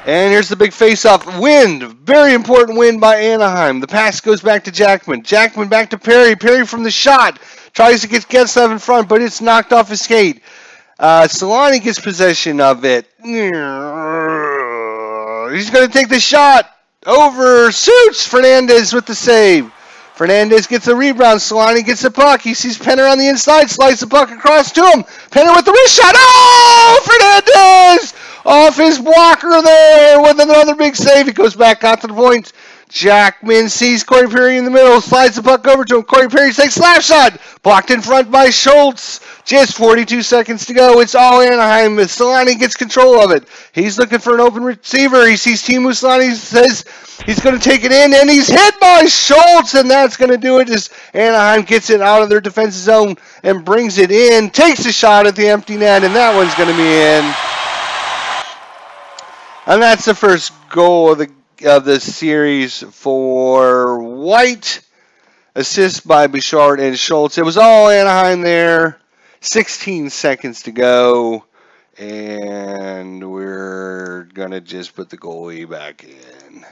And here's the big face-off. Win. Very important win by Anaheim. The pass goes back to Jackman. Jackman back to Perry. Perry from the shot. Tries to get Getzlav in front, but it's knocked off his skate. Selanne gets possession of it. He's going to take the shot. Over. Suits Fernandez with the save. Fernandez gets the rebound. Selanne gets the puck. He sees Penner on the inside. Slides the puck across to him. Penner with the wrist shot. Oh! Fernandez! Off his blocker there with another big save. He goes back out to the point. Jackman sees Corey Perry in the middle. Slides the puck over to him. Corey Perry takes slap shot. Blocked in front by Schultz. Just 42 seconds to go. It's all Anaheim. Selanne gets control of it. He's looking for an open receiver. He sees Teemu Selanne. He says he's going to take it in, and he's hit by Schultz, and that's going to do it as Anaheim gets it out of their defensive zone and brings it in. Takes a shot at the empty net, and that one's going to be in. And that's the first goal of the series for White. Assist by Bouchard and Schultz. It was all Anaheim there. 16 seconds to go. And we're going to just put the goalie back in.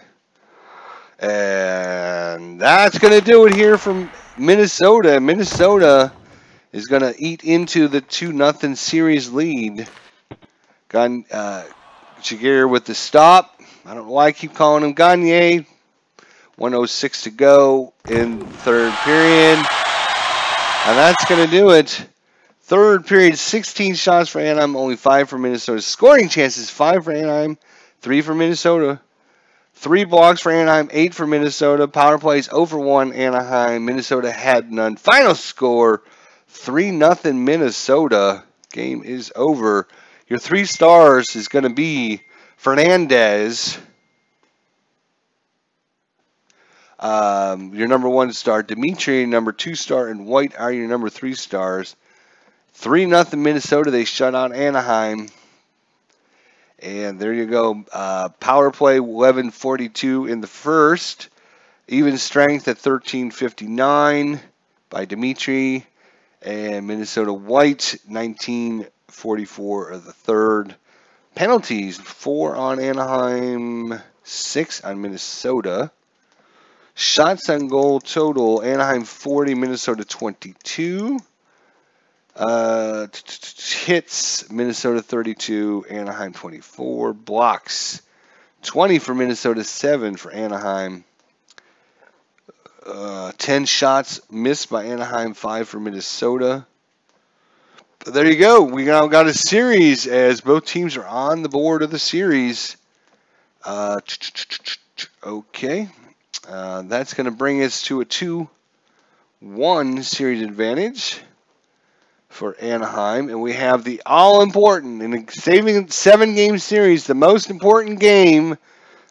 And that's going to do it here from Minnesota. Minnesota is going to eat into the 2-0 series lead. Jaguar with the stop. I don't know why I keep calling him Gagne. 1:06 to go in the third period. And that's going to do it. Third period, 16 shots for Anaheim, only 5 for Minnesota. Scoring chances, 5 for Anaheim, 3 for Minnesota. 3 blocks for Anaheim, 8 for Minnesota. Power plays over 1 Anaheim. Minnesota had none. Final score, 3-0 Minnesota. Game is over. Your 3 stars is going to be Fernandez. Your number 1 star, Dimitri, number 2 star, and White are your number 3 stars. 3-0 Minnesota. They shut out Anaheim. And there you go. Power play 11:42 in the first. Even strength at 13:59 by Dimitri. And Minnesota White 19:44 of the third. Penalties 4 on Anaheim, 6 on Minnesota. Shots on goal total, Anaheim 40, Minnesota 22. Hits, Minnesota 32, Anaheim 24. Blocks, 20 for Minnesota, 7 for Anaheim. 10 shots missed by Anaheim, 5 for Minnesota. But there you go. We now got a series as both teams are on the board of the series. Okay. That's going to bring us to a 2-1 series advantage for Anaheim. And we have the all-important, in a 7-game series, the most important game.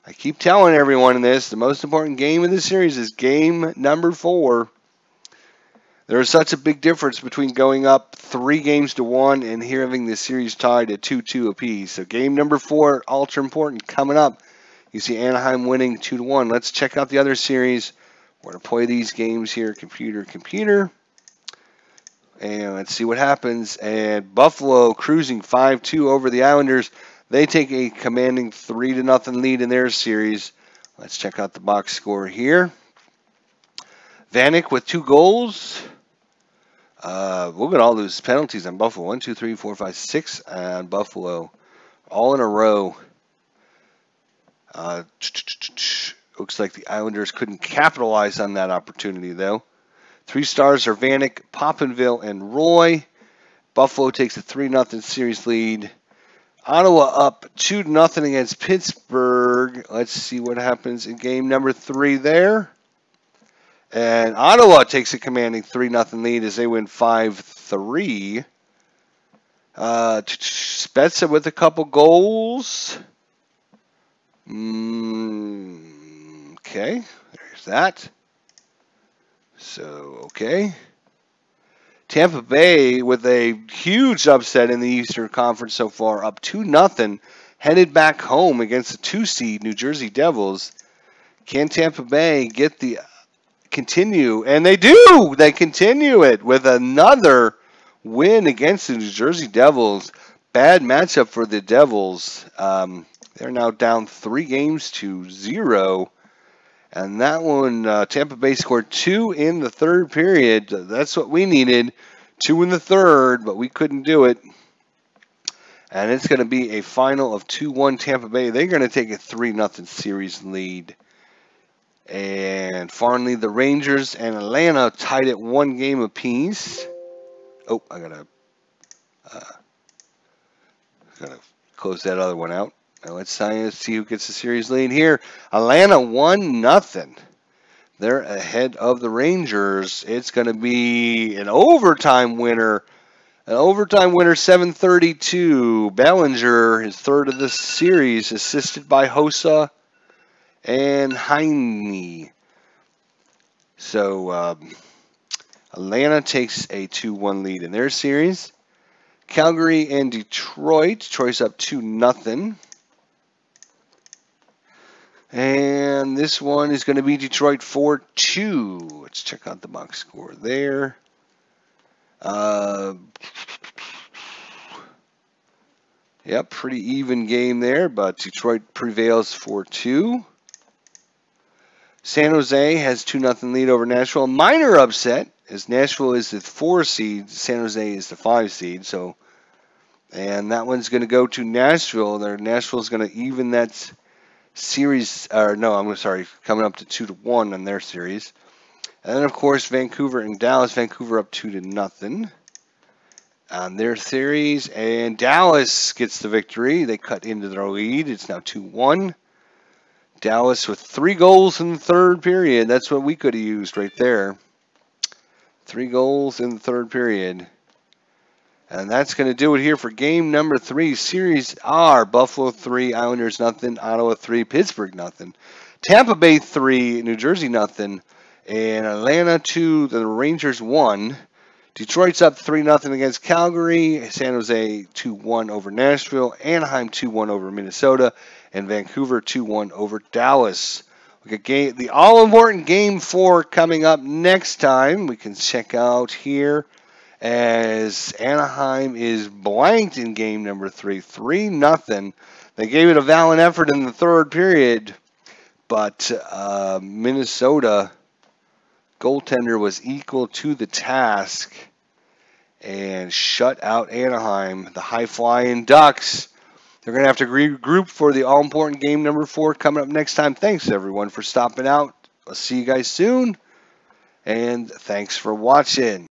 I keep telling everyone in this, the most important game in this series is game number 4. There is such a big difference between going up 3-1 and here having the series tied at 2-2 apiece. So game number 4, ultra important, coming up. You see Anaheim winning 2-1. Let's check out the other series. We're going to play these games here, computer. And let's see what happens. And Buffalo cruising 5-2 over the Islanders. They take a commanding 3-0 lead in their series. Let's check out the box score here. Vanek with 2 goals. Look at all those penalties on Buffalo. 1, 2, 3, 4, 5, 6 on Buffalo. All in a row. Looks like the Islanders couldn't capitalize on that opportunity, though. 3 stars are Vanek, Poppinville, and Roy. Buffalo takes a 3-0 series lead. Ottawa up 2-0 against Pittsburgh. Let's see what happens in game number 3 there. And Ottawa takes a commanding 3-0 lead as they win 5-3. Spezza with a couple goals. Okay, there's that. So, okay. Tampa Bay with a huge upset in the Eastern Conference so far, up 2-0, headed back home against the 2-seed New Jersey Devils. Can Tampa Bay get the continue? And they do! They continue it with another win against the New Jersey Devils. Bad matchup for the Devils. They're now down 3-0. And that one, Tampa Bay scored 2 in the third period. That's what we needed. 2 in the third, but we couldn't do it. And it's going to be a final of 2-1 Tampa Bay. They're going to take a 3-0 series lead. And finally, the Rangers and Atlanta tied at 1 game apiece. Oh, I got to close that other one out. Now let's see who gets the series lead here. Atlanta 1-0. They're ahead of the Rangers. It's going to be an overtime winner. An overtime winner, 7:32. Bellinger, his third of the series, assisted by Hossa and Heine. So Atlanta takes a 2-1 lead in their series. Calgary and Detroit. Detroit's up 2-0. And this one is going to be Detroit 4-2. Let's check out the box score there. Yep, pretty even game there, but Detroit prevails 4-2. San Jose has 2-0 lead over Nashville. Minor upset, as Nashville is the 4 seed, San Jose is the 5 seed. So, and that one's going to go to Nashville. Nashville's going to even that series, or no, I'm sorry, coming up to 2-1 on their series. And then, of course, Vancouver and Dallas. Vancouver up 2-0 on their series. And Dallas gets the victory. They cut into their lead. It's now 2-1. Dallas with 3 goals in the third period. That's what we could have used right there. 3 goals in the third period. And that's going to do it here for game number 3. Series R, Buffalo 3, Islanders nothing, Ottawa 3, Pittsburgh nothing, Tampa Bay 3, New Jersey nothing, and Atlanta 2, the Rangers 1. Detroit's up 3-0 against Calgary, San Jose 2-1 over Nashville, Anaheim 2-1 over Minnesota, and Vancouver 2-1 over Dallas. We got the all-important Game 4 coming up next time. We can check out here as Anaheim is blanked in game number 3, 3-0. They gave it a valiant effort in the third period, but Minnesota goaltender was equal to the task and shut out Anaheim. The high-flying Ducks, they're going to have to regroup for the all-important game number 4 coming up next time. Thanks, everyone, for stopping out. I'll see you guys soon, and thanks for watching.